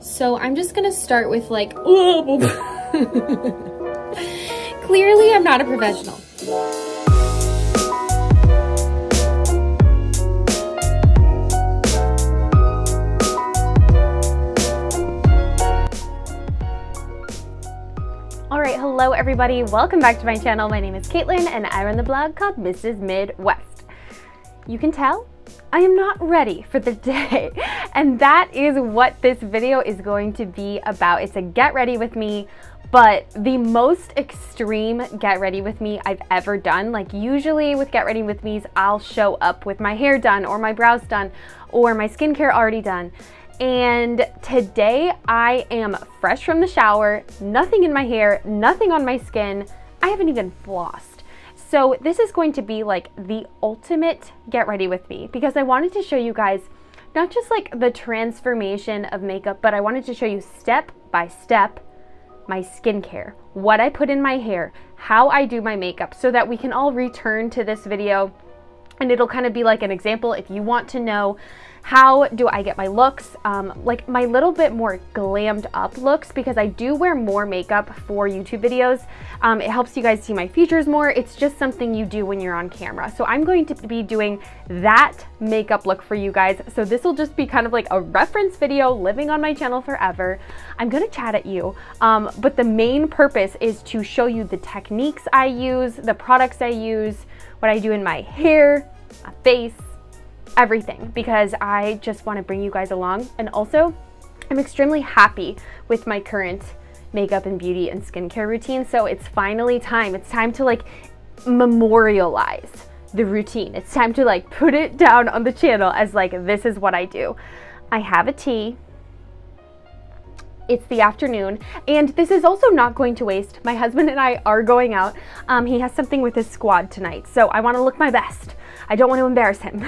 So I'm just gonna start with like, clearly I'm not a professional. Alright, hello everybody, welcome back to my channel. My name is Caitlin and I run the blog called Mrs. Midwest. You can tell I am not ready for the day, and that is what this video is going to be about. It's a get ready with me, but the most extreme get ready with me I've ever done. Like usually with get ready with me's, I'll show up with my hair done or my brows done or my skincare already done. And today I am fresh from the shower, nothing in my hair, nothing on my skin. I haven't even flossed. So this is going to be like the ultimate get ready with me, because I wanted to show you guys not just like the transformation of makeup, but I wanted to show you step by step my skincare, what I put in my hair, how I do my makeup, so that we can all return to this video and it'll kind of be like an example if you want to know how do I get my looks, like my little bit more glammed up looks, because I do wear more makeup for YouTube videos. It helps you guys see my features more. It's just something you do when you're on camera. So I'm going to be doing that makeup look for you guys. So this will just be kind of like a reference video living on my channel forever. I'm gonna chat at you, but the main purpose is to show you the techniques I use, the products I use, what I do in my hair, my face, everything, because I just want to bring you guys along. And also I'm extremely happy with my current makeup and beauty and skincare routine. So it's finally time. It's time to like memorialize the routine. It's time to like put it down on the channel as like, this is what I do. I have a tea. It's the afternoon, and this is also not going to waste. My husband and I are going out. He has something with his squad tonight, so I want to look my best. I don't want to embarrass him.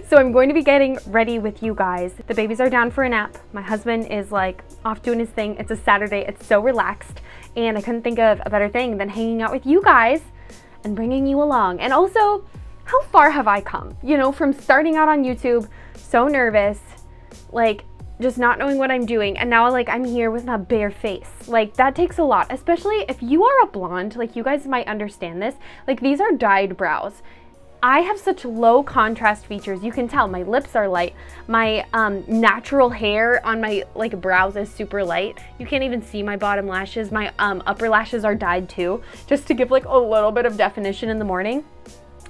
So I'm going to be getting ready with you guys. The babies are down for a nap. My husband is like off doing his thing. It's a Saturday. It's so relaxed, and I couldn't think of a better thing than hanging out with you guys and bringing you along. And also, how far have I come? You know, from starting out on YouTube, so nervous, like just not knowing what I'm doing, and now like I'm here with my bare face. Like that takes a lot, especially if you are a blonde. Like you guys might understand this. Like these are dyed brows. I have such low contrast features. You can tell my lips are light. My natural hair on my like brows is super light. You can't even see my bottom lashes. My upper lashes are dyed too, just to give like a little bit of definition in the morning.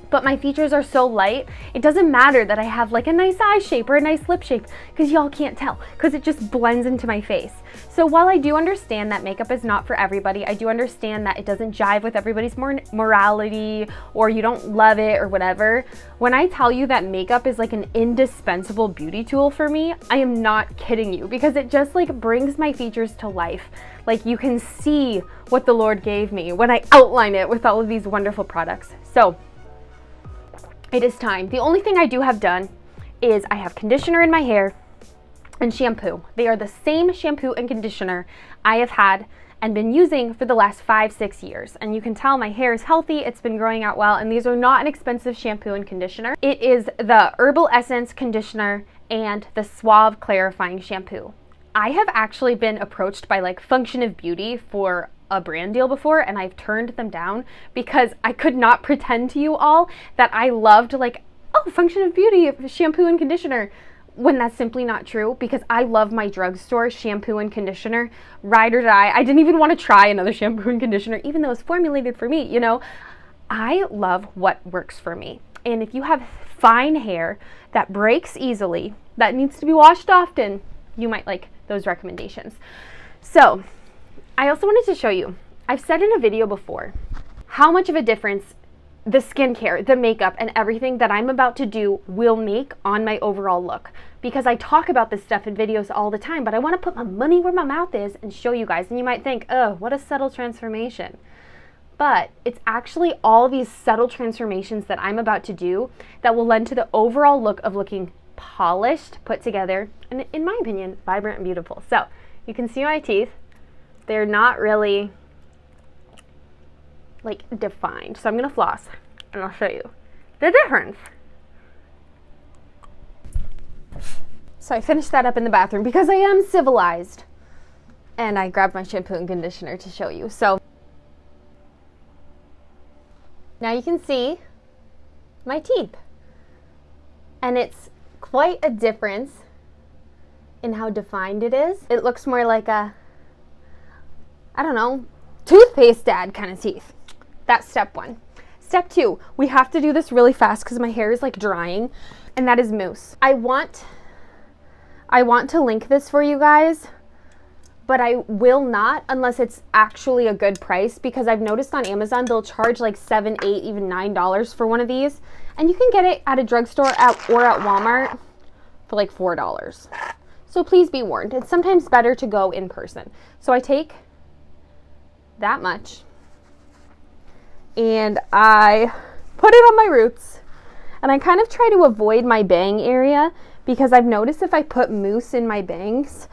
But my features are so light, it doesn't matter that I have like a nice eye shape or a nice lip shape, because y'all can't tell, because it just blends into my face. So while I do understand that makeup is not for everybody, I do understand that it doesn't jive with everybody's morality, or you don't love it or whatever. When I tell you that makeup is like an indispensable beauty tool for me, I am not kidding you, because it just like brings my features to life. Like you can see what the Lord gave me when I outline it with all of these wonderful products. So it is time. The only thing I do have done is I have conditioner in my hair and shampoo. They are the same shampoo and conditioner I have had and been using for the last 5-6 years. And you can tell my hair is healthy, it's been growing out well, and these are not an expensive shampoo and conditioner. It is the Herbal Essence conditioner and the Suave clarifying shampoo. I have actually been approached by like Function of Beauty for a brand deal before, and I've turned them down because I could not pretend to you all that I loved like, oh, Function of Beauty shampoo and conditioner, when that's simply not true, because I love my drugstore shampoo and conditioner, ride or die. I didn't even want to try another shampoo and conditioner, even though it's formulated for me, you know. I love what works for me. And if you have fine hair that breaks easily, that needs to be washed often, you might like those recommendations. So I also wanted to show you, I've said in a video before, how much of a difference the skincare, the makeup, and everything that I'm about to do will make on my overall look. Because I talk about this stuff in videos all the time, but I want to put my money where my mouth is and show you guys. And you might think, oh, what a subtle transformation. But it's actually all these subtle transformations that I'm about to do that will lend to the overall look of looking polished, put together, and in my opinion, vibrant and beautiful. So you can see my teeth. They're not really like defined. So I'm gonna floss and I'll show you the difference. So I finished that up in the bathroom because I am civilized. And I grabbed my shampoo and conditioner to show you. So now you can see my teeth. And it's quite a difference in how defined it is. It looks more like a, I don't know, toothpaste dad kind of teeth. That's step one. Step two, we have to do this really fast because my hair is like drying, and that is mousse. I want to link this for you guys, but I will not unless it's actually a good price, because I've noticed on Amazon they'll charge like $7, $8, even $9 for one of these, and you can get it at a drugstore or at Walmart for like $4. So please be warned, it's sometimes better to go in person. So I take that much and I put it on my roots, and I kind of try to avoid my bang area because I've noticed if I put mousse in my bangs,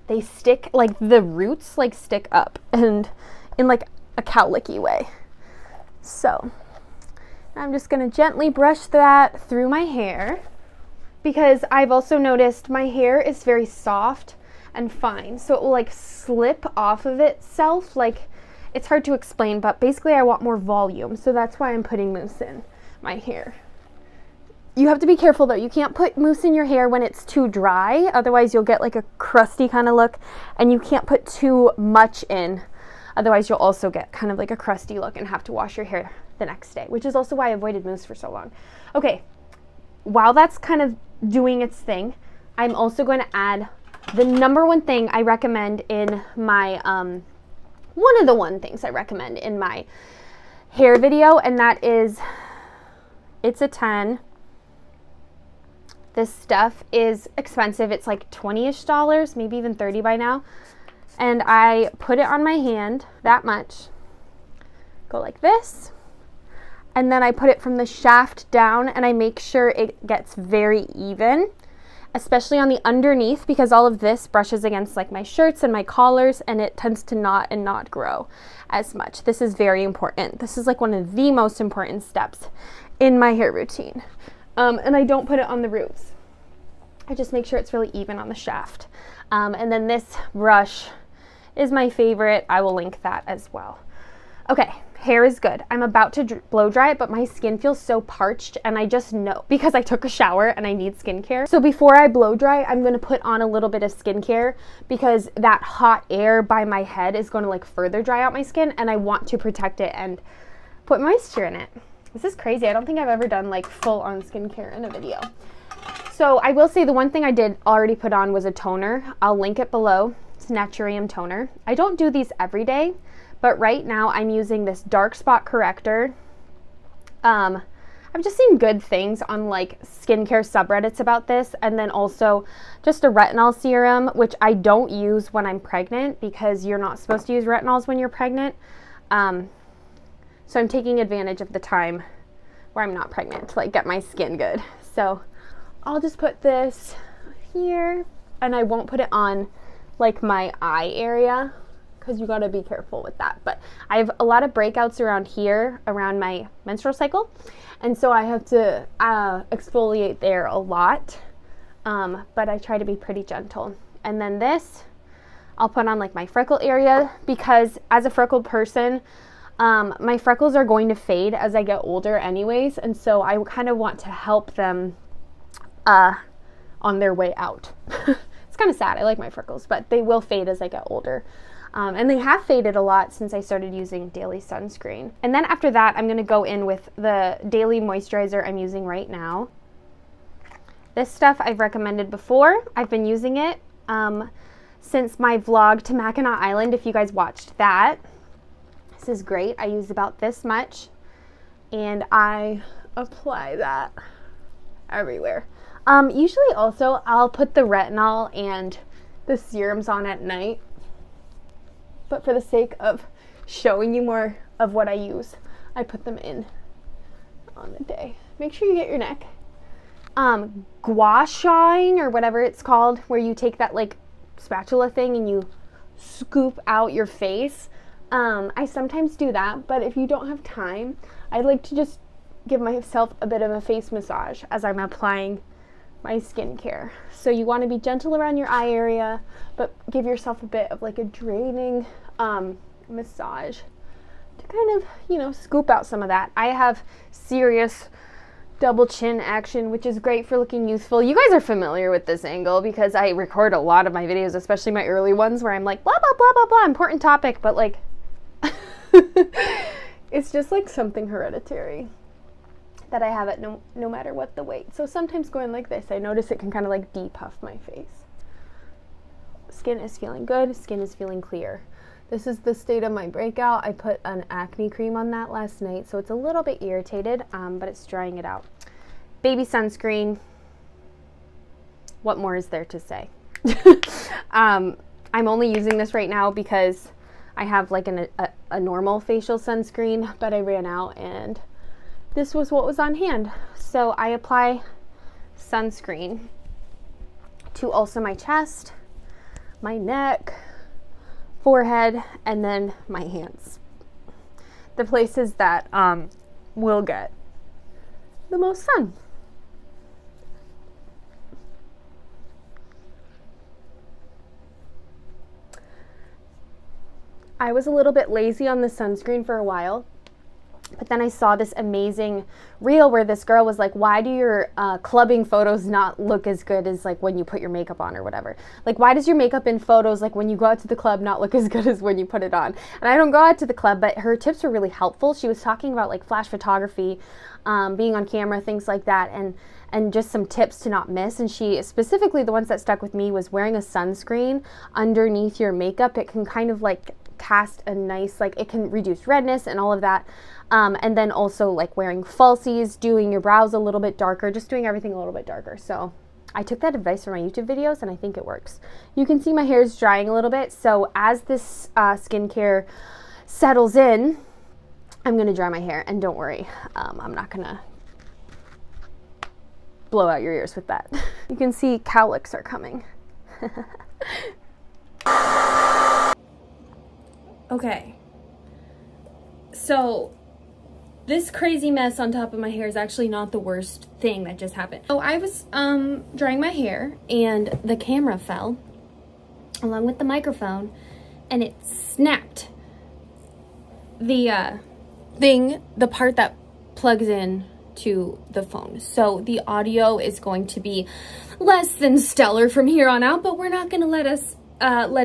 they stick, like the roots like stick up and in like a cowlicky way. So I'm just gonna gently brush that through my hair, because I've also noticed my hair is very soft and fine, so it will like slip off of itself. Like, it's hard to explain, but basically I want more volume, so that's why I'm putting mousse in my hair. You have to be careful though, you can't put mousse in your hair when it's too dry, otherwise you'll get like a crusty kind of look, and you can't put too much in, otherwise you'll also get kind of like a crusty look and have to wash your hair the next day, which is also why I avoided mousse for so long. Okay, while that's kind of doing its thing, I'm also going to add the number one thing I recommend in my, one of the one things I recommend in my hair video, and that is, it's a 10. This stuff is expensive. It's like $20-ish, maybe even 30 by now. And I put it on my hand, that much. Go like this. And then I put it from the shaft down, and I make sure it gets very even, especially on the underneath, because all of this brushes against like my shirts and my collars, and it tends to knot and not grow as much. This is very important. This is like one of the most important steps in my hair routine. And I don't put it on the roots. I just make sure it's really even on the shaft. And then this brush is my favorite. I will link that as well. Okay, hair is good. I'm about to blow dry it, but my skin feels so parched, and I just know because I took a shower and I need skincare. So before I blow dry, I'm gonna put on a little bit of skincare, because that hot air by my head is gonna like further dry out my skin, and I want to protect it and put moisture in it. This is crazy. I don't think I've ever done like full on skincare in a video. So I will say the one thing I did already put on was a toner. I'll link it below. It's JOAKIM toner. I don't do these every day, but right now I'm using this dark spot corrector. I've just seen good things on like skincare subreddits about this, and then also just a retinol serum, which I don't use when I'm pregnant because you're not supposed to use retinols when you're pregnant. So I'm taking advantage of the time where I'm not pregnant to like get my skin good. So I'll just put this here, and I won't put it on like my eye area because you gotta be careful with that. But I have a lot of breakouts around here, around my menstrual cycle, and so I have to exfoliate there a lot, but I try to be pretty gentle. And then this, I'll put on like my freckle area, because as a freckled person, my freckles are going to fade as I get older anyways, and so I kind of want to help them on their way out. It's kind of sad. I like my freckles, but they will fade as I get older. And they have faded a lot since I started using daily sunscreen. And then after that, I'm going to go in with the daily moisturizer I'm using right now. This stuff I've recommended before. I've been using it since my vlog to Mackinac Island, if you guys watched that. This is great. I use about this much, and I apply that everywhere. Usually also I'll put the retinol and the serums on at night, but for the sake of showing you more of what I use, I put them in on the day. Make sure you get your neck. Gua shawing, or whatever it's called, where you take that like spatula thing and you scoop out your face. I sometimes do that, but if you don't have time, I like to just give myself a bit of a face massage as I'm applying my skincare. So you want to be gentle around your eye area, but give yourself a bit of like a draining massage to kind of, you know, scoop out some of that. I have serious double chin action, which is great for looking youthful. You guys are familiar with this angle because I record a lot of my videos, especially my early ones where I'm like, blah, blah, blah, blah, blah, important topic, but like, it's just like something hereditary that I have it no matter what the weight. So sometimes going like this, I notice it can kind of like depuff my face. Skin is feeling good, skin is feeling clear. This is the state of my breakout. I put an acne cream on that last night, so it's a little bit irritated, but it's drying it out. Baby sunscreen. What more is there to say? I'm only using this right now because I have like a normal facial sunscreen, but I ran out and this was what was on hand. So I apply sunscreen to also my chest, my neck, forehead, and then my hands. The places that will get the most sun. I was a little bit lazy on the sunscreen for a while, but then I saw this amazing reel where this girl was like, why do your clubbing photos not look as good as like when you put your makeup on or whatever? Like, why does your makeup in photos, like when you go out to the club, not look as good as when you put it on? And I don't go out to the club, but her tips were really helpful. She was talking about like flash photography, being on camera, things like that, and just some tips to not miss. And she specifically, the ones that stuck with me was wearing a sunscreen underneath your makeup. It can kind of like cast a nice, like it can reduce redness and all of that. And then also like wearing falsies, doing your brows a little bit darker, just doing everything a little bit darker. So I took that advice from my YouTube videos and I think it works. You can see my hair is drying a little bit. So as this skincare settles in, I'm going to dry my hair, and don't worry, I'm not going to blow out your ears with that. You can see cowlicks are coming. Okay, so this crazy mess on top of my hair is actually not the worst thing that just happened. So I was drying my hair and the camera fell along with the microphone and it snapped the the part that plugs in to the phone. So the audio is going to be less than stellar from here on out, but we're not going to let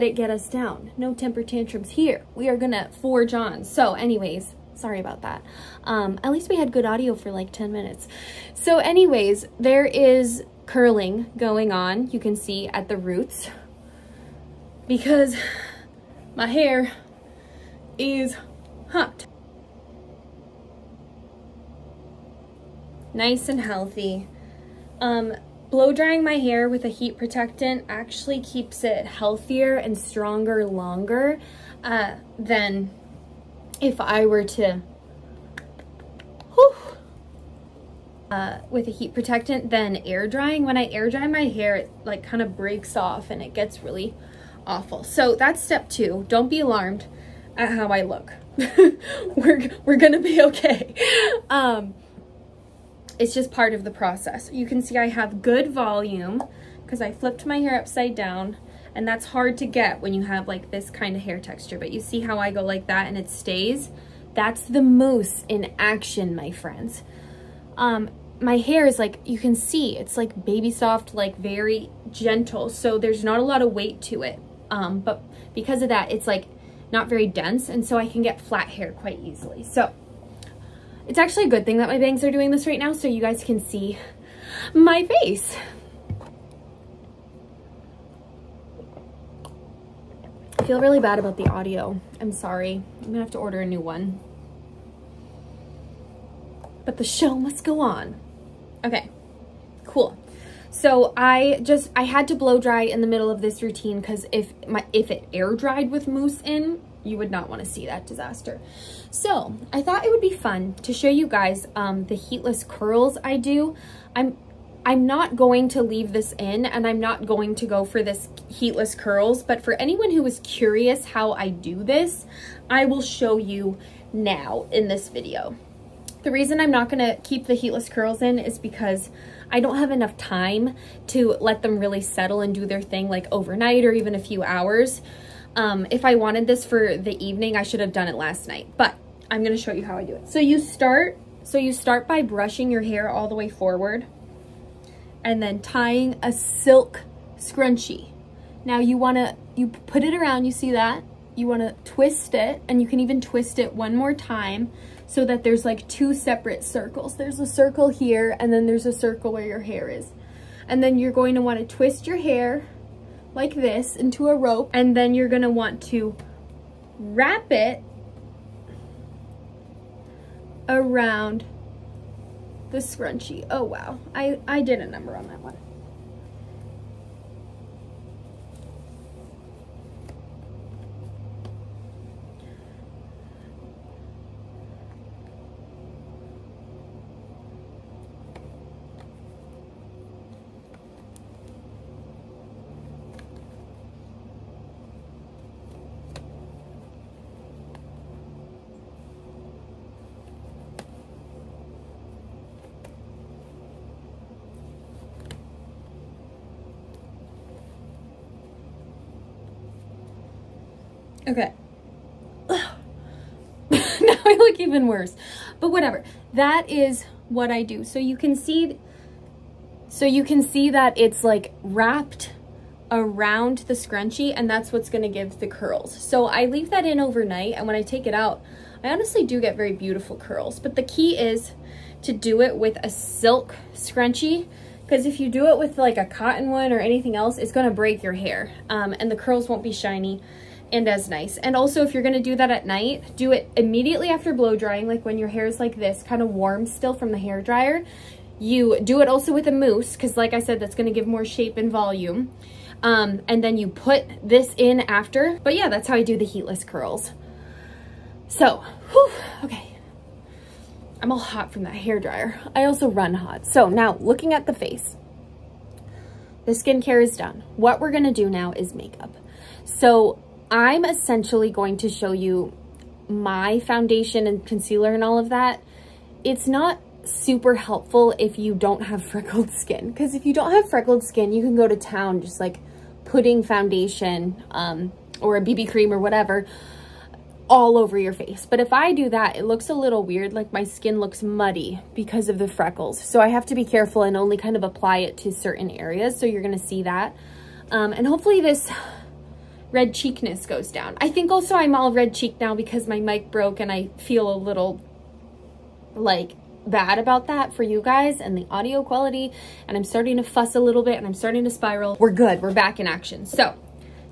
it get us down. No temper tantrums here. We are gonna forge on. So anyways, sorry about that. At least we had good audio for like 10 minutes. So anyways, there is curling going on. You can see at the roots because my hair is hot. Nice and healthy. Blow drying my hair with a heat protectant actually keeps it healthier and stronger longer than if I were to, with a heat protectant than air drying. When I air dry my hair, it like kind of breaks off and it gets really awful. So that's step 2. Don't be alarmed at how I look. We're gonna be okay. It's just part of the process. You can see I have good volume because I flipped my hair upside down, and that's hard to get when you have like this kind of hair texture. But you see how I go like that and it stays? That's the mousse in action, my friends. My hair is like, you can see, it's like baby soft, like very gentle. So there's not a lot of weight to it. But because of that, it's like not very dense. And so I can get flat hair quite easily. So it's actually a good thing that my bangs are doing this right now so you guys can see my face. I feel really bad about the audio. I'm sorry. I'm gonna have to order a new one. But the show must go on. Okay, cool. So I had to blow dry in the middle of this routine because if it air dried with mousse in, you would not want to see that disaster. So I thought it would be fun to show you guys the heatless curls I do. I'm not going to leave this in, and I'm not going to go for this heatless curls, but for anyone who is curious how I do this, I will show you now in this video. The reason I'm not gonna keep the heatless curls in is because I don't have enough time to let them really settle and do their thing like overnight or even a few hours. If I wanted this for the evening, I should have done it last night, but I'm gonna show you how I do it. So you start by brushing your hair all the way forward and then tying a silk scrunchie. Now you put it around, you see that? You wanna twist it, and you can even twist it one more time so that there's like two separate circles. There's a circle here, and then there's a circle where your hair is. And then you're going to wanna twist your hair like this into a rope, and then you're gonna want to wrap it around the scrunchie. Oh wow, I did a number on that one. Okay. Now I look even worse, but whatever. That is what I do. So you can see that it's like wrapped around the scrunchie, and that's what's going to give the curls. So I leave that in overnight, and when I take it out, I honestly do get very beautiful curls. But the key is to do it with a silk scrunchie, because if you do it with like a cotton one or anything else, it's going to break your hair, and the curls won't be shiny and as nice. And also, if you're gonna do that at night, do it immediately after blow drying, like when your hair is like this, kind of warm still from the hair dryer. You do it also with a mousse, because like I said, that's gonna give more shape and volume. And then you put this in after. But yeah, that's how I do the heatless curls. So, whew, okay. I'm all hot from that hair dryer. I also run hot. So now, looking at the face, the skincare is done. What we're gonna do now is makeup. So I'm essentially going to show you my foundation and concealer and all of that. It's not super helpful if you don't have freckled skin, because if you don't have freckled skin, you can go to town just like putting foundation or a BB cream or whatever all over your face. But if I do that, it looks a little weird, like my skin looks muddy because of the freckles. So I have to be careful and only kind of apply it to certain areas. So you're gonna see that. And hopefully this red cheekness goes down. I think also I'm all red cheek now because my mic broke, and I feel a little like bad about that for you guys and the audio quality, and I'm starting to fuss a little bit and I'm starting to spiral. We're good, we're back in action. So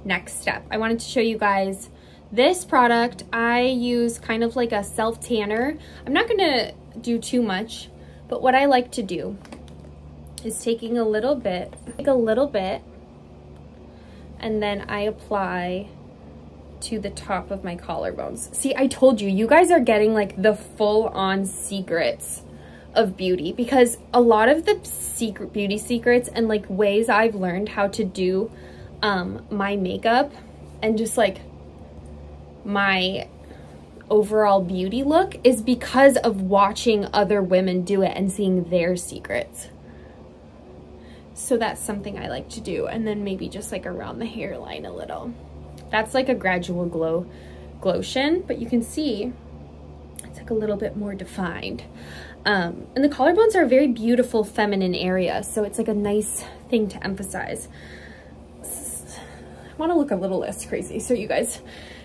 next step, I wanted to show you guys this product. I use kind of like a self tanner. I'm not gonna do too much, but what I like to do is taking a little bit, and then I apply to the top of my collarbones. See, I told you, you guys are getting like the full-on secrets of beauty, because a lot of the beauty secrets and like ways I've learned how to do my makeup and just like my overall beauty look is because of watching other women do it and seeing their secrets. So that's something I like to do. And then maybe just like around the hairline a little. That's like a gradual glotion, but you can see it's like a little bit more defined. And the collarbones are a very beautiful feminine area, so it's like a nice thing to emphasize. I want to look a little less crazy so you guys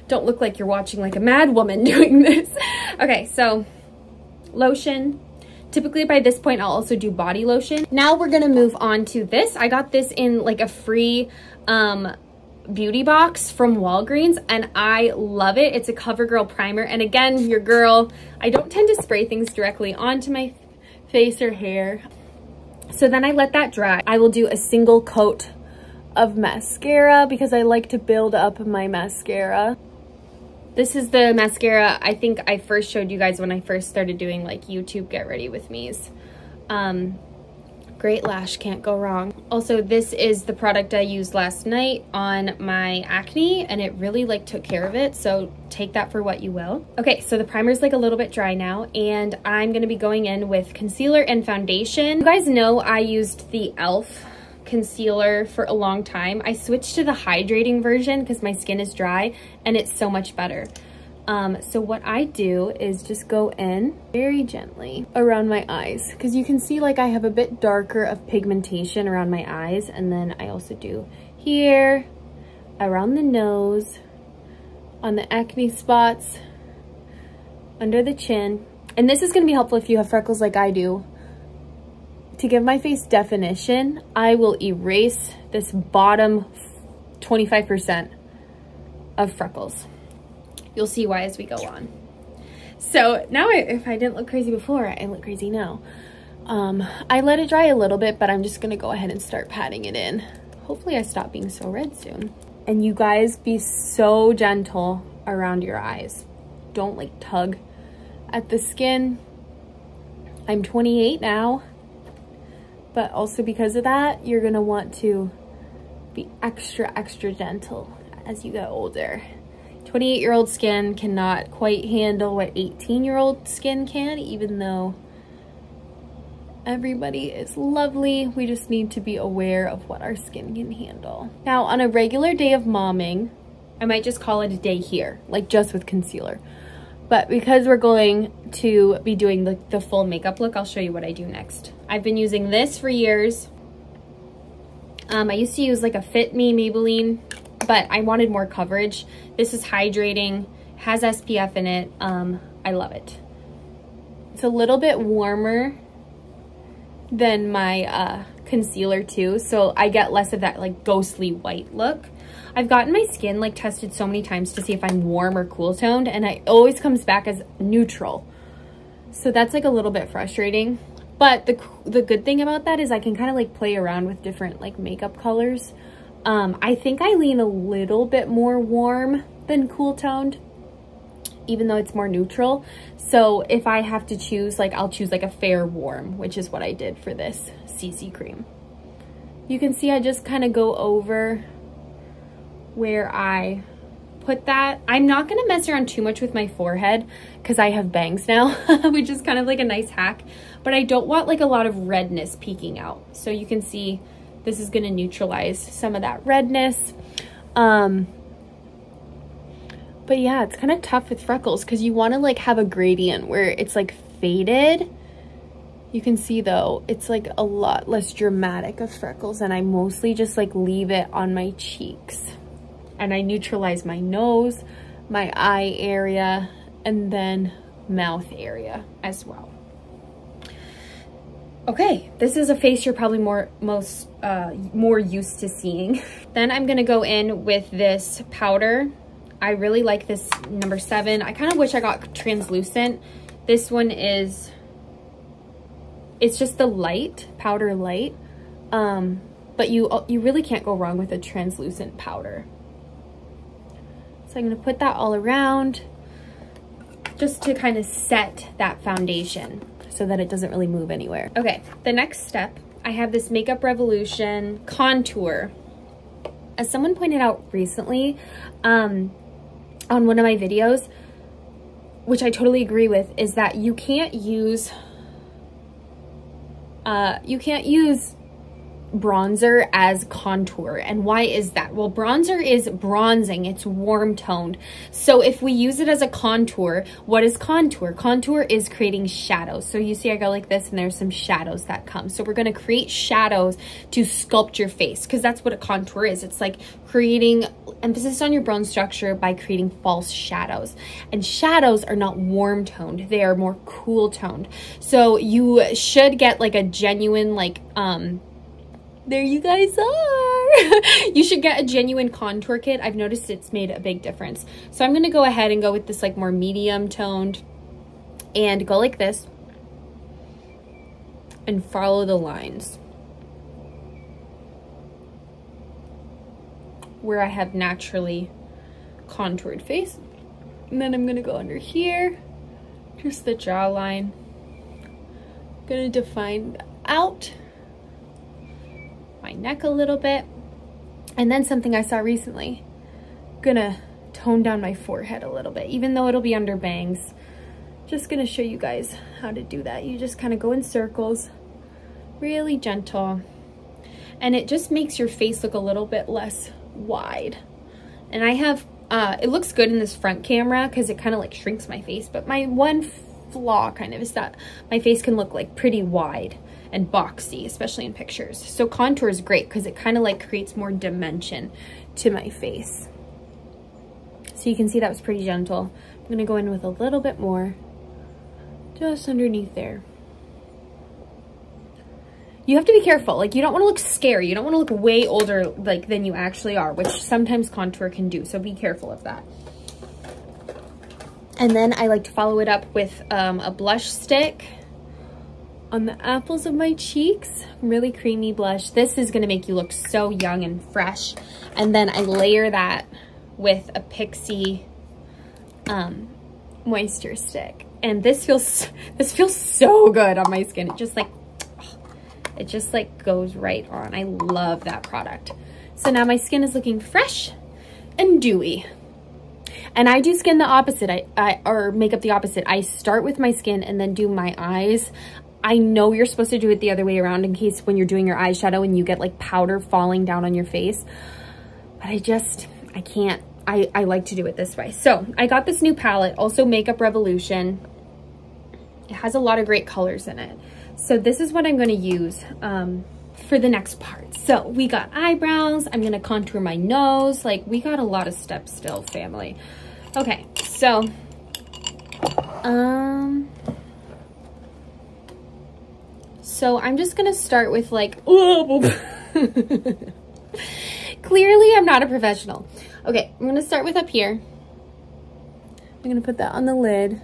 don't look like you're watching like a mad woman doing this. Okay, so lotion. Typically by this point, I'll also do body lotion. Now we're gonna move on to this. I got this in like a free beauty box from Walgreens, and I love it. It's a CoverGirl primer. And again, your girl, I don't tend to spray things directly onto my face or hair. So then I let that dry. I will do a single coat of mascara because I like to build up my mascara. This is the mascara I think I first showed you guys when I first started doing like YouTube Get Ready With Me's. Great Great lash, can't go wrong. Also, this is the product I used last night on my acne, and it really like took care of it, so take that for what you will. Okay, so the primer's like a little bit dry now, and I'm gonna be going in with concealer and foundation. You guys know I used the e.l.f. concealer for a long time. I switched to the hydrating version because my skin is dry and it's so much better. So what I do is just go in very gently around my eyes, because you can see like I have a bit darker of pigmentation around my eyes, and then I also do here, around the nose, on the acne spots, under the chin. And this is going to be helpful if you have freckles like I do. To give my face definition, I will erase this bottom 25% of freckles. You'll see why as we go on. So now if I didn't look crazy before, I look crazy now. I let it dry a little bit, but I'm just gonna go ahead and start patting it in. Hopefully I stop being so red soon. And you guys, be so gentle around your eyes. Don't like tug at the skin. I'm 28 now, but also because of that, you're gonna want to be extra, extra gentle as you get older. 28-year-old skin cannot quite handle what 18-year-old skin can, even though everybody is lovely. We just need to be aware of what our skin can handle. Now, on a regular day of momming, I might just call it a day here, like just with concealer. But because we're going to be doing the full makeup look, I'll show you what I do next. I've been using this for years. I used to use like a Fit Me Maybelline, but I wanted more coverage. This is hydrating, has SPF in it. I love it. It's a little bit warmer than my concealer too, so I get less of that like ghostly white look. I've gotten my skin like tested so many times to see if I'm warm or cool toned, and it always comes back as neutral. So that's like a little bit frustrating. But the good thing about that is I can kind of like play around with different like makeup colors. I think I lean a little bit more warm than cool toned, even though it's more neutral. So if I have to choose, like I'll choose like a fair warm, which is what I did for this CC cream. You can see I just kind of go over where I put that. I'm not going to mess around too much with my forehead because I have bangs now, which is kind of like a nice hack, but I don't want like a lot of redness peeking out. So you can see this is going to neutralize some of that redness. But yeah, it's kind of tough with freckles because you want to like have a gradient where it's like faded. You can see though, it's like a lot less dramatic of freckles, and I mostly just like leave it on my cheeks. And I neutralize my nose, my eye area, and then mouth area as well. Okay, this is a face you're probably more used to seeing. Then I'm gonna go in with this powder. I really like this number 7. I kind of wish I got translucent. This one is, it's just the light, powder light. But you really can't go wrong with a translucent powder. So I'm gonna put that all around just to kind of set that foundation so that it doesn't really move anywhere. Okay, the next step, I have this Makeup Revolution contour. As someone pointed out recently on one of my videos, which I totally agree with, is that you can't use bronzer as contour. And why is that? Well, bronzer is bronzing, it's warm toned. So if we use it as a contour, what is contour? Contour is creating shadows. So you see I go like this and there's some shadows that come. So we're going to create shadows to sculpt your face, because that's what a contour is. It's like creating emphasis on your bone structure by creating false shadows. And shadows are not warm toned, they are more cool toned. So you should get like a genuine like there you guys are. You should get a genuine contour kit. I've noticed it's made a big difference. So I'm gonna go ahead and go with this like more medium toned and go like this and follow the lines where I have naturally contoured face. And then I'm gonna go under here, just the jawline. Gonna define out neck a little bit. And then something I saw recently, gonna tone down my forehead a little bit, even though it'll be under bangs. Just gonna show you guys how to do that. You just kind of go in circles, really gentle, and it just makes your face look a little bit less wide. And I have, it looks good in this front camera because it kind of like shrinks my face, but my one flaw kind of is that my face can look like pretty wide and boxy, especially in pictures. So contour is great because it kind of like creates more dimension to my face. So you can see that was pretty gentle. I'm gonna go in with a little bit more, just underneath there. You have to be careful. Like, you don't want to look scary. You don't want to look way older like than you actually are, which sometimes contour can do. So be careful of that. And then I like to follow it up with a blush stick on the apples of my cheeks. Really creamy blush. This is going to make you look so young and fresh. And then I layer that with a Pixie moisture stick. And this feels so good on my skin. It just like goes right on. I love that product. So now my skin is looking fresh and dewy. And I do skin the opposite, or makeup the opposite. I start with my skin and then do my eyes. I know you're supposed to do it the other way around in case when you're doing your eyeshadow and you get like powder falling down on your face. But I can't. I like to do it this way. So I got this new palette, also Makeup Revolution. It has a lot of great colors in it. So this is what I'm going to use for the next part. So we got eyebrows. I'm going to contour my nose. Like, we got a lot of steps still, family. Okay, so I'm just going to start with like, clearly I'm not a professional. Okay, I'm going to start with up here. I'm going to put that on the lid.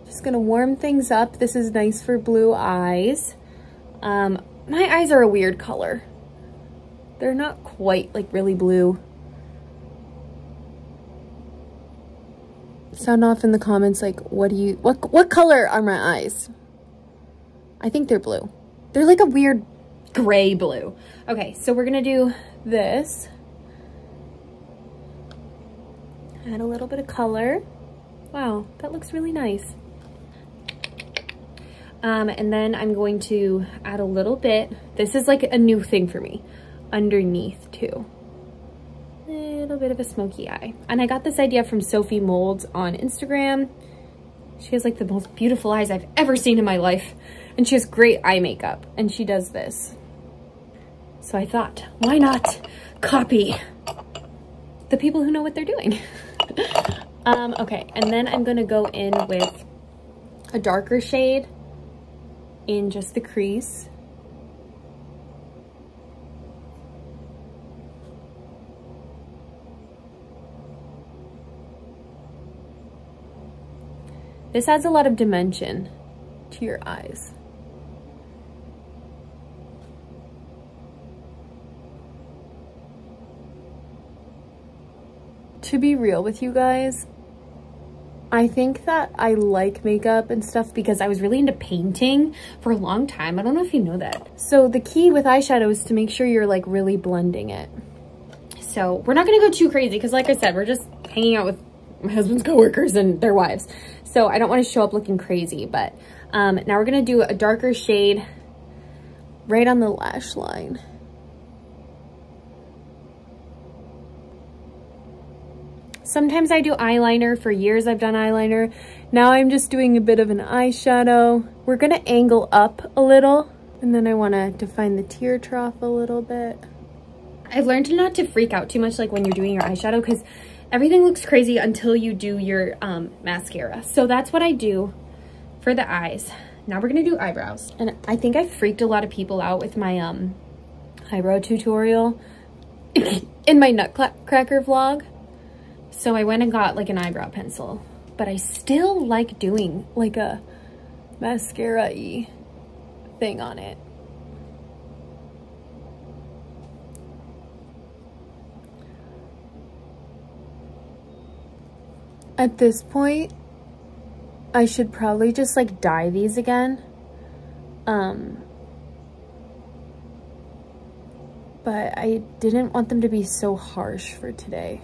Just gonna warm things up. This is nice for blue eyes. My eyes are a weird color. They're not quite like really blue. Sound off in the comments like, what color are my eyes? I think they're blue. They're like a weird gray blue. Okay, so we're gonna do this. Add a little bit of color. Wow, that looks really nice. And then I'm going to add a little bit. This is like a new thing for me. Underneath too. A little bit of a smoky eye. And I got this idea from Sophie Molds on Instagram. She has like the most beautiful eyes I've ever seen in my life. And she has great eye makeup. And she does this. So I thought, why not copy the people who know what they're doing? Okay, and then I'm gonna go in with a darker shade in just the crease. This adds a lot of dimension to your eyes. To be real with you guys, I think that I like makeup and stuff because I was really into painting for a long time. I don't know if you know that. So the key with eyeshadow is to make sure you're like really blending it. So we're not gonna go too crazy because like I said, we're just hanging out with my husband's coworkers and their wives. So I don't want to show up looking crazy, but now we're gonna do a darker shade right on the lash line. Sometimes I do eyeliner. For years I've done eyeliner. Now I'm just doing a bit of an eyeshadow. We're gonna angle up a little, and then I wanna define the tear trough a little bit. I've learned not to freak out too much like when you're doing your eyeshadow because everything looks crazy until you do your mascara. So that's what I do for the eyes. Now we're gonna do eyebrows. And I think I freaked a lot of people out with my eyebrow tutorial in my Nutcracker vlog. So I went and got like an eyebrow pencil, but I still like doing like a mascara-y thing on it. At this point, I should probably just like dye these again. but I didn't want them to be so harsh for today.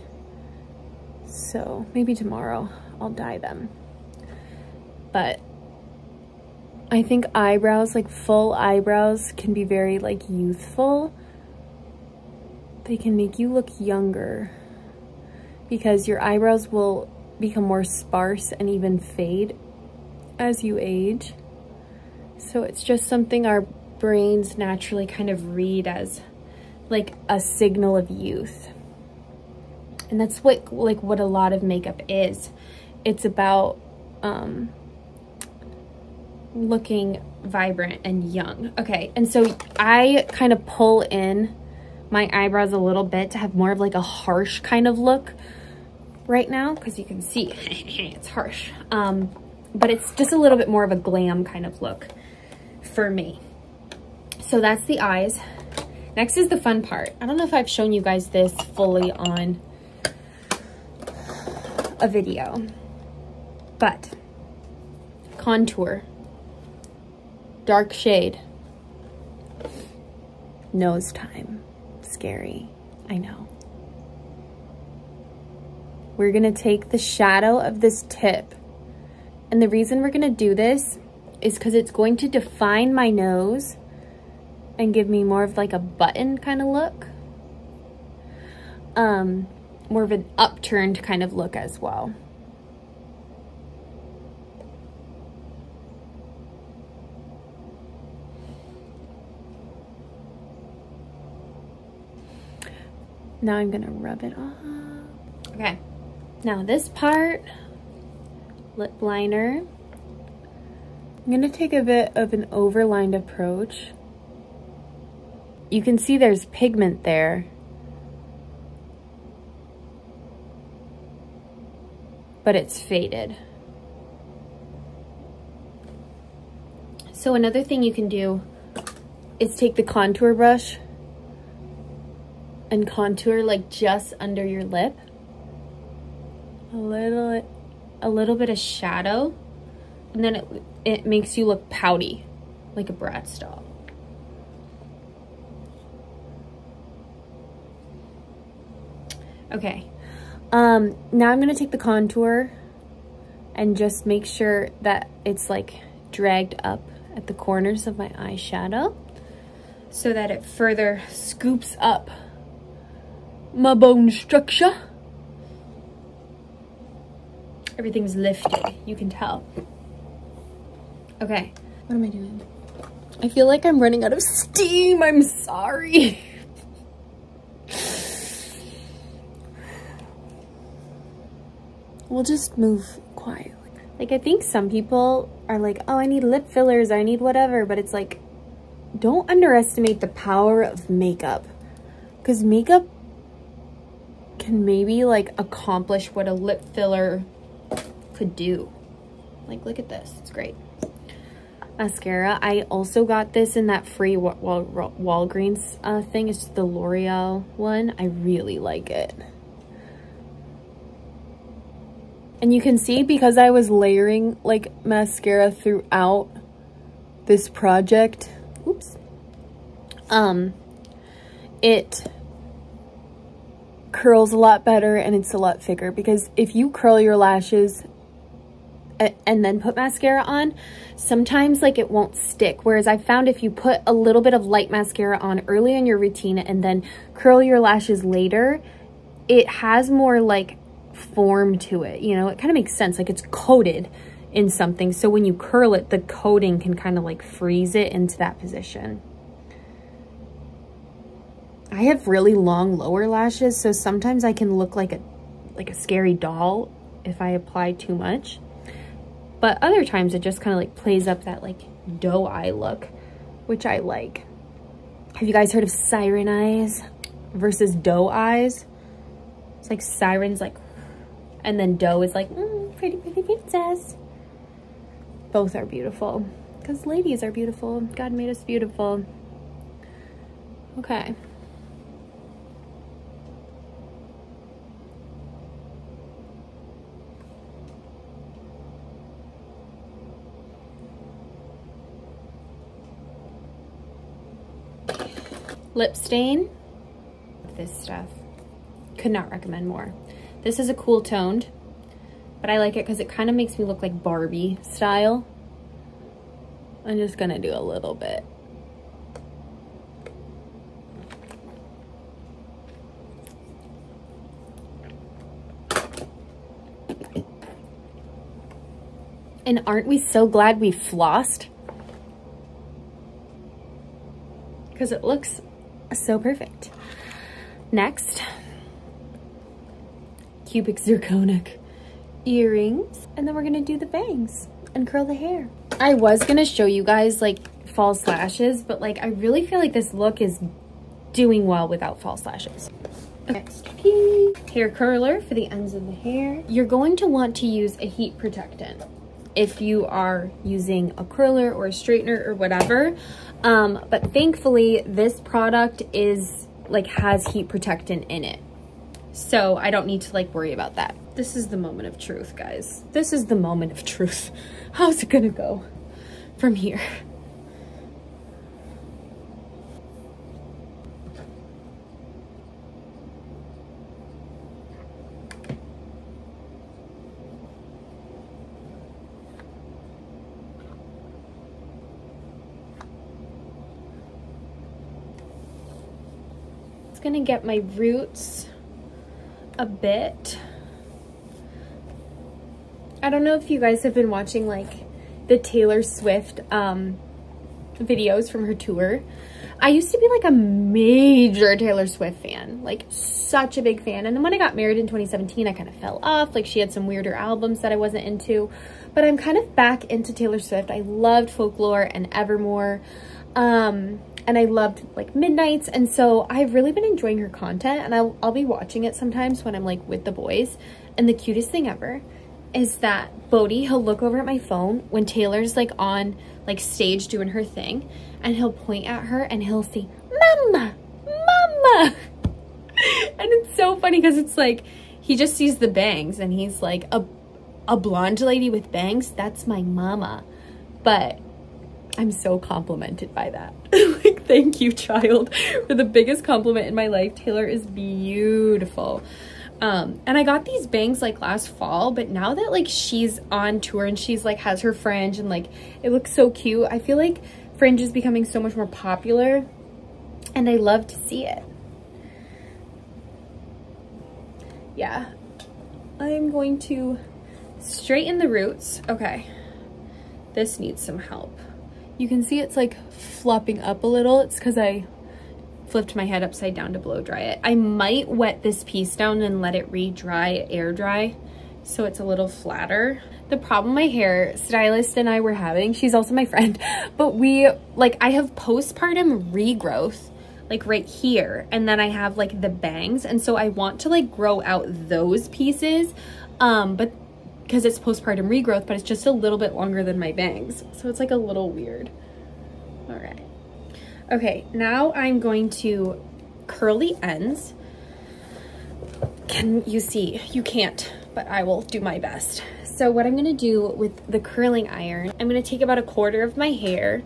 So maybe tomorrow I'll dye them. But I think eyebrows, like full eyebrows, can be very like youthful. They can make you look younger because your eyebrows will become more sparse and even fade as you age. So it's just something our brains naturally kind of read as like a signal of youth. And that's what a lot of makeup is. It's about looking vibrant and young. Okay, and so I kind of pull in my eyebrows a little bit to have more of like a harsh kind of look right now, because you can see it's harsh. But it's just a little bit more of a glam kind of look for me. So that's the eyes. Next is the fun part. I don't know if I've shown you guys this fully on a video, but contour, dark shade, nose time. Scary, I know. We're gonna take the shadow of this tip, and the reason we're gonna do this is because it's going to define my nose and give me more of like a button kind of look, more of an upturned kind of look as well. Now I'm gonna rub it off. Okay, now this part, lip liner. I'm gonna take a bit of an overlined approach. You can see there's pigment there, but it's faded. So another thing you can do is take the contour brush and contour like just under your lip. A little bit of shadow, and then it makes you look pouty, like a Bratz doll. Okay, now I'm gonna take the contour and just make sure that it's like dragged up at the corners of my eyeshadow so that it further scoops up my bone structure. Everything's lifted, you can tell. Okay, what am I doing? I feel like I'm running out of steam, I'm sorry. We'll just move quietly. Like, I think some people are like, oh, I need lip fillers, I need whatever, but it's like, don't underestimate the power of makeup, because makeup can maybe like accomplish what a lip filler could do. Like, look at this, it's great. Mascara, I also got this in that free Walgreens thing. It's the L'Oreal one. I really like it. And you can see, because I was layering like mascara throughout this project, oops, it curls a lot better and it's a lot thicker, because if you curl your lashes and then put mascara on, sometimes like it won't stick. Whereas I found if you put a little bit of light mascara on early in your routine and then curl your lashes later, it has more like form to it, you know, it kind of makes sense, like it's coated in something, so when you curl it, the coating can kind of like freeze it into that position. I have really long lower lashes, so sometimes I can look like a scary doll if I apply too much, but other times it just kind of like plays up that like doe eye look, which I like. Have you guys heard of siren eyes versus doe eyes? It's like siren's like, and then doe is like, pretty princess. Both are beautiful, because ladies are beautiful. God made us beautiful. Okay. Lip stain. this stuff. Could not recommend more. This is a cool toned, but I like it because it kind of makes me look like Barbie style. I'm just gonna do a little bit. And aren't we so glad we flossed? Because it looks so perfect. Next, cubic zirconic earrings. And then we're gonna do the bangs and curl the hair. I was gonna show you guys like false lashes, but like I really feel like this look is doing well without false lashes. Next piece, hair curler for the ends of the hair. You're going to want to use a heat protectant if you are using a curler or a straightener or whatever. But thankfully this product is like has heat protectant in it. So I don't need to like worry about that. This is the moment of truth, guys. This is the moment of truth. How's it gonna go from here? Gonna get my roots a bit. I don't know if you guys have been watching like the Taylor Swift videos from her tour. I used to be like a major Taylor Swift fan, like such a big fan. And then when I got married in 2017, I kind of fell off. Like she had some weirder albums that I wasn't into, but I'm kind of back into Taylor Swift. I loved Folklore and Evermore. And I loved like Midnights, and so I've really been enjoying her content, and I'll be watching it sometimes when I'm like with the boys. And the cutest thing ever is that Bodhi, he'll look over at my phone when Taylor's like on like stage doing her thing, and he'll point at her and he'll say, "Mama, Mama." And it's so funny because it's like he just sees the bangs and he's like, a blonde lady with bangs, that's my mama. But I'm so complimented by that. Like, thank you, child, for the biggest compliment in my life. Taylor is beautiful. And I got these bangs like last fall, but now that like she's on tour and she's like has her fringe and like it looks so cute, I feel like fringe is becoming so much more popular and I love to see it. Yeah, I'm going to straighten the roots. Okay, this needs some help. You can see it's like flopping up a little. It's because I flipped my head upside down to blow dry it. I might wet this piece down and let it re-dry, air dry, so it's a little flatter. The problem my hair stylist and I were having, she's also my friend, but I have postpartum regrowth like right here, and then I have like the bangs, and so I want to like grow out those pieces, but because it's postpartum regrowth, but it's just a little bit longer than my bangs. So it's like a little weird. All right. Okay, now I'm going to curl the ends. Can you see? You can't, but I will do my best. So what I'm gonna do with the curling iron, I'm gonna take about a quarter of my hair,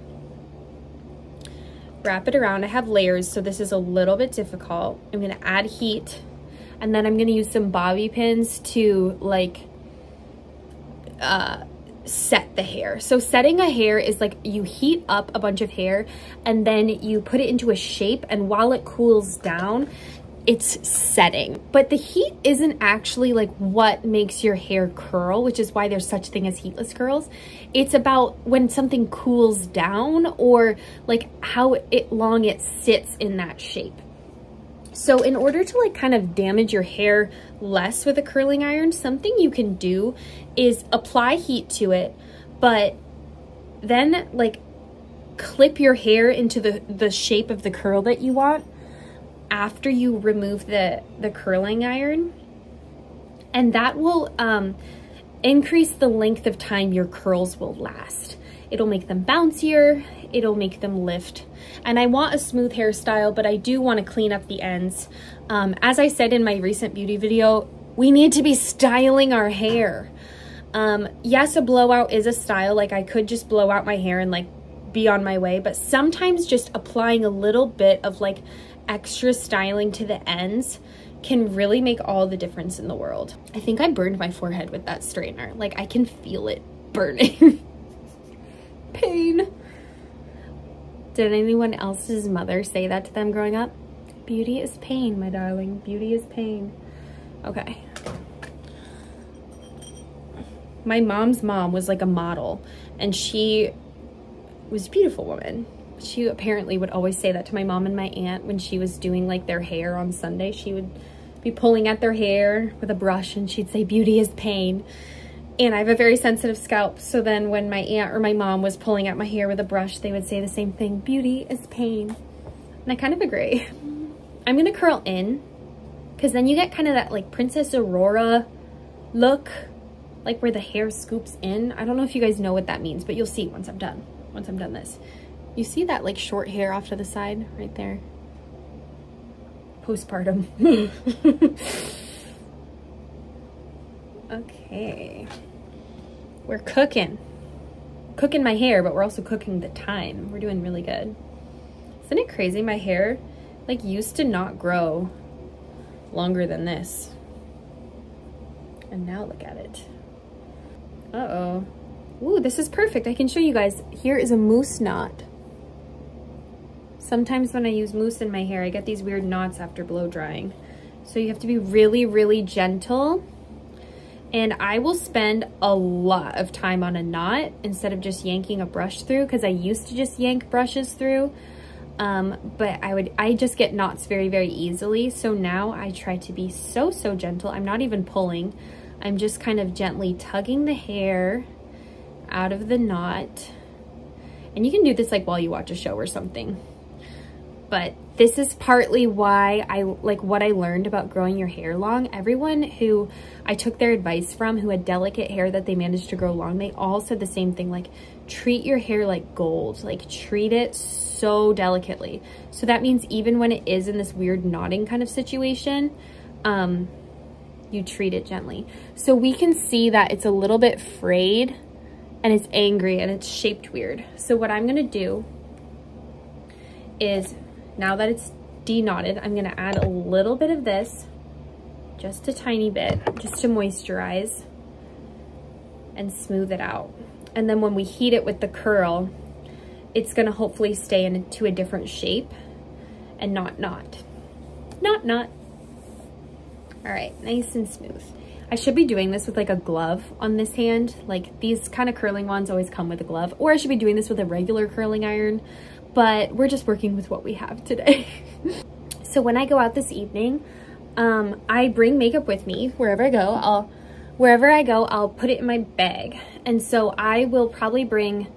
wrap it around. I have layers, so this is a little bit difficult. I'm gonna add heat, and then I'm gonna use some bobby pins to like set the hair. So setting a hair is like you heat up a bunch of hair and then you put it into a shape, and while it cools down, it's setting. But the heat isn't actually like what makes your hair curl, which is why there's such thing as heatless curls. It's about when something cools down, or like how long it sits in that shape. So in order to like kind of damage your hair less with a curling iron, something you can do is apply heat to it, but then like clip your hair into the shape of the curl that you want after you remove the curling iron. And that will increase the length of time your curls will last. It'll make them bouncier, it'll make them lift. And I want a smooth hairstyle, but I do want to clean up the ends. As I said in my recent beauty video, we need to be styling our hair. Yes, a blowout is a style. Like I could just blow out my hair and like be on my way, but sometimes just applying a little bit of like extra styling to the ends can really make all the difference in the world. I think I burned my forehead with that straightener. Like, I can feel it burning. Pain. Did anyone else's mother say that to them growing up? Beauty is pain, my darling. Beauty is pain. Okay. My mom's mom was like a model, and she was a beautiful woman. She apparently would always say that to my mom and my aunt when she was doing like their hair on Sunday. She would be pulling at their hair with a brush and she'd say, beauty is pain. And I have a very sensitive scalp, so then when my aunt or my mom was pulling at my hair with a brush, they would say the same thing, beauty is pain. And I kind of agree. I'm gonna curl in, because then you get kind of that like Princess Aurora look, like where the hair scoops in. I don't know if you guys know what that means, but you'll see once I'm done this. You see that like short hair off to the side right there? Postpartum. Okay. We're cooking my hair, but we're also cooking the time. We're doing really good. Isn't it crazy? My hair like used to not grow longer than this. And now look at it. Uh-oh. Ooh, this is perfect. I can show you guys. Here is a mousse knot. Sometimes when I use mousse in my hair, I get these weird knots after blow drying. So you have to be really, really gentle. And I will spend a lot of time on a knot instead of just yanking a brush through, because I used to just yank brushes through. But I just get knots very, very easily. So now I try to be so, so gentle. I'm not even pulling. I'm just kind of gently tugging the hair out of the knot. And you can do this like while you watch a show or something. But this is partly why I like what I learned about growing your hair long. Everyone who I took their advice from who had delicate hair that they managed to grow long, they all said the same thing, like treat your hair like gold, like treat it so delicately. So that means even when it is in this weird knotting kind of situation, you treat it gently. So we can see that it's a little bit frayed and it's angry and it's shaped weird. So what I'm gonna do is, now that it's de-knotted, I'm gonna add a little bit of this, just a tiny bit, just to moisturize and smooth it out. And then when we heat it with the curl, it's gonna hopefully stay into a different shape and not knot. Not knot. All right, nice and smooth. I should be doing this with like a glove on this hand. Like these kind of curling ones always come with a glove, or I should be doing this with a regular curling iron, but we're just working with what we have today. So when I go out this evening, I bring makeup with me wherever I go. I'll put it in my bag. And so I will probably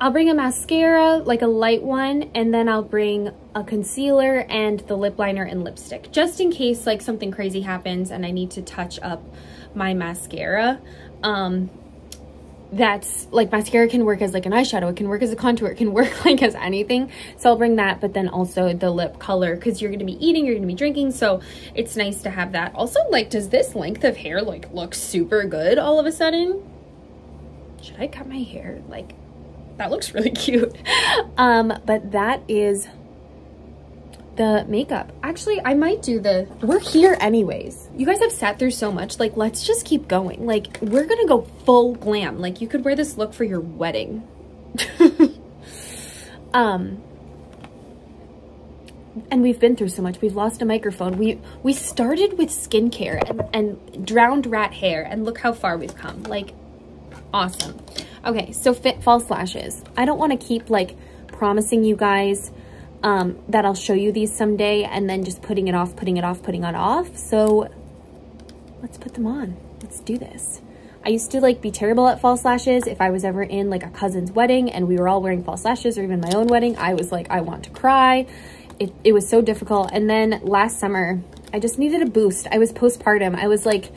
I'll bring a mascara, like a light one, and then I'll bring a concealer and the lip liner and lipstick, just in case like something crazy happens and I need to touch up my mascara. That's like, mascara can work as like an eyeshadow, it can work as a contour, it can work like as anything. So I'll bring that, but then also the lip color, because you're gonna be eating, you're gonna be drinking, so it's nice to have that. Also, like, does this length of hair like look super good all of a sudden? Should I cut my hair? Like, that looks really cute. But that is the makeup. Actually, I might do we're here anyways. You guys have sat through so much, like, let's just keep going. Like, we're gonna go full glam. Like, you could wear this look for your wedding. And we've been through so much. We've lost a microphone. We started with skincare and drowned rat hair, and look how far we've come. Like, awesome. Okay, so false lashes. I don't want to keep like promising you guys that I'll show you these someday and then just putting it off. So let's put them on. Let's do this. I used to like be terrible at false lashes. If I was ever in like a cousin's wedding and we were all wearing false lashes, or even my own wedding, I was like, I want to cry. It was so difficult. And then last summer, I just needed a boost. I was postpartum. I was like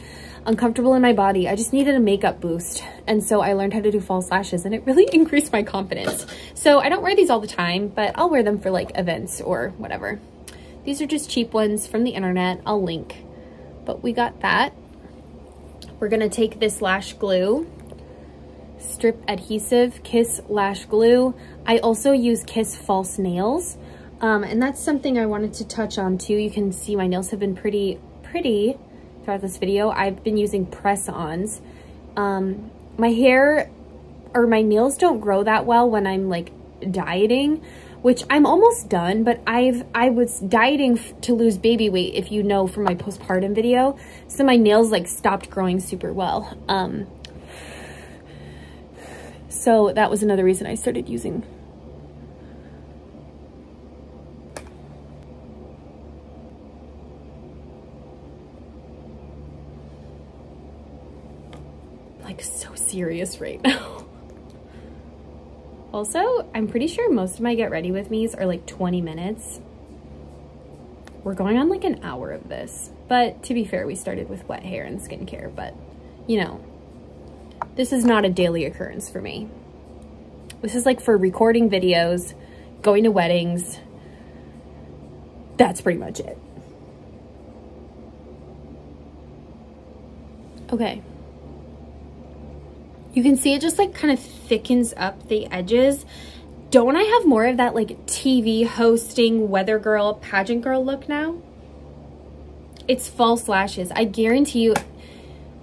uncomfortable in my body. I just needed a makeup boost. And so I learned how to do false lashes, and it really increased my confidence. So I don't wear these all the time, but I'll wear them for like events or whatever. These are just cheap ones from the internet. I'll link. But we got that. We're gonna take this lash glue, strip adhesive, Kiss lash glue. I also use Kiss false nails. And that's something I wanted to touch on too. You can see my nails have been pretty throughout this video. I've been using press-ons. My hair or my nails don't grow that well when I'm like dieting, which I'm almost done, but I was dieting to lose baby weight, if you know, from my postpartum video. So my nails like stopped growing super well. So that was another reason I started using. Like so serious right now. Also, I'm pretty sure most of my get ready with me's are like 20 minutes. We're going on like an hour of this, but to be fair, we started with wet hair and skincare, but you know, this is not a daily occurrence for me. This is like for recording videos, going to weddings. That's pretty much it. Okay. You can see it just like kind of thickens up the edges. Don't I have more of that like TV hosting, weather girl, pageant girl look now? It's false lashes. I guarantee you,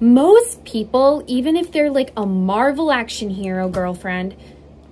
most people, even if they're like a Marvel action hero girlfriend,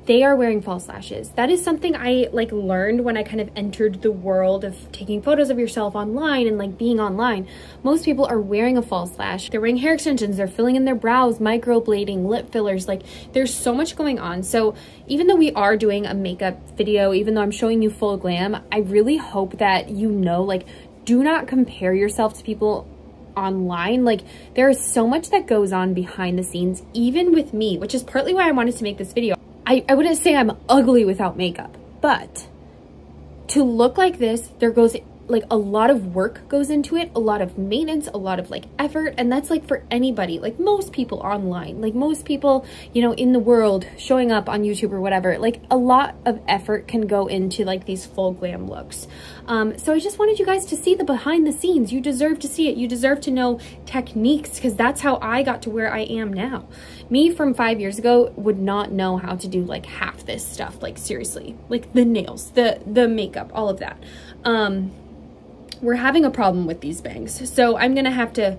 they are wearing false lashes. That is something I like learned when I kind of entered the world of taking photos of yourself online and like being online. Most people are wearing a false lash. They're wearing hair extensions, they're filling in their brows, microblading, lip fillers. Like there's so much going on. So even though we are doing a makeup video, even though I'm showing you full glam, I really hope that you know, like, do not compare yourself to people online. Like there is so much that goes on behind the scenes, even with me, which is partly why I wanted to make this video. I wouldn't say I'm ugly without makeup, but to look like this, there goes like a lot of work goes into it, a lot of maintenance, a lot of like effort. And that's like for anybody, like most people online, like most people, you know, in the world showing up on YouTube or whatever, like a lot of effort can go into like these full glam looks. So I just wanted you guys to see the behind the scenes. You deserve to see it. You deserve to know techniques, because that's how I got to where I am now. Me from 5 years ago would not know how to do like half this stuff. Like seriously, like the nails, the makeup, all of that. We're having a problem with these bangs, so I'm gonna have to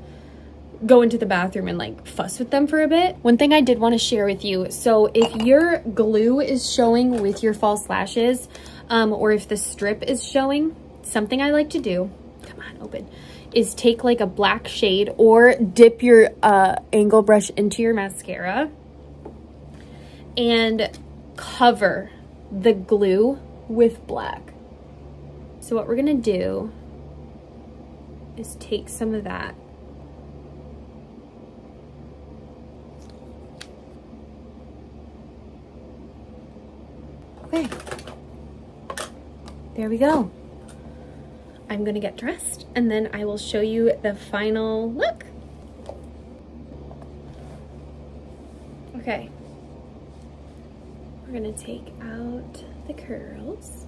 go into the bathroom and like fuss with them for a bit. One thing I did want to share with you, so if your glue is showing with your false lashes, or if the strip is showing, something I like to do, come on, open, is take like a black shade or dip your angle brush into your mascara and cover the glue with black. So what we're gonna do is take some of that . Okay, there we go. I'm gonna get dressed and then I will show you the final look. Okay, we're gonna take out the curls.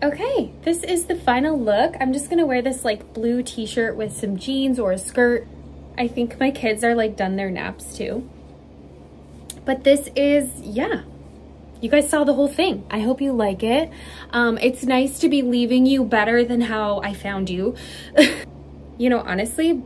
Okay, this is the final look. I'm just gonna wear this like blue t-shirt with some jeans or a skirt. I think my kids are like done their naps too. But this is, yeah, you guys saw the whole thing. I hope you like it. It's nice to be leaving you better than how I found you. You know, honestly,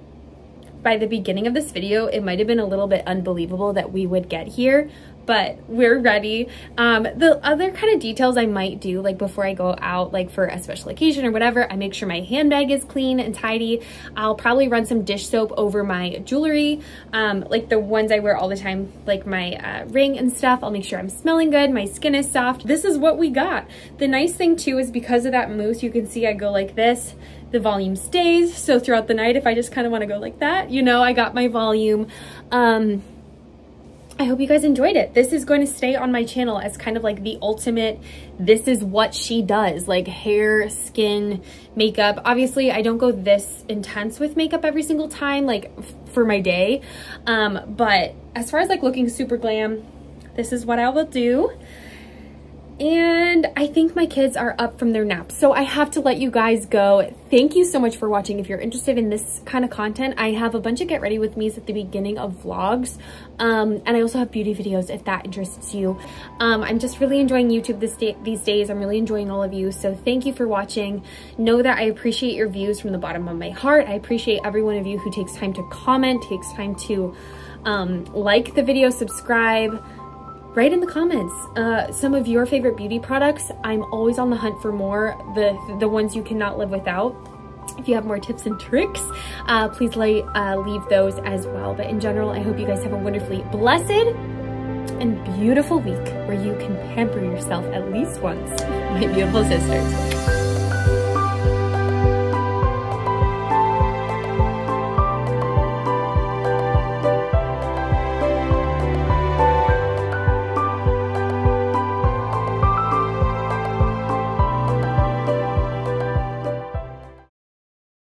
by the beginning of this video, it might have been a little bit unbelievable that we would get here, but we're ready. The other kind of details I might do, like before I go out, like for a special occasion or whatever, I make sure my handbag is clean and tidy. I'll probably run some dish soap over my jewelry, like the ones I wear all the time, like my ring and stuff. I'll make sure I'm smelling good, my skin is soft. This is what we got. The nice thing too is because of that mousse, you can see I go like this. The volume stays, so throughout the night, if I just kind of want to go like that, you know, I got my volume. I hope you guys enjoyed it. This is going to stay on my channel as kind of like the ultimate, this is what she does, like hair, skin, makeup. Obviously, I don't go this intense with makeup every single time, like for my day. But as far as like looking super glam, this is what I will do. And I think my kids are up from their naps, so I have to let you guys go. Thank you so much for watching. If you're interested in this kind of content, I have a bunch of get ready with me's at the beginning of vlogs, and I also have beauty videos if that interests you. I'm just really enjoying YouTube these days. I'm really enjoying all of you, so thank you for watching. Know that I appreciate your views from the bottom of my heart. I appreciate every one of you who takes time to comment, takes time to like the video, subscribe. Write in the comments some of your favorite beauty products. I'm always on the hunt for more, the ones you cannot live without. If you have more tips and tricks, please leave those as well. But in general, I hope you guys have a wonderfully blessed and beautiful week where you can pamper yourself at least once, my beautiful sisters.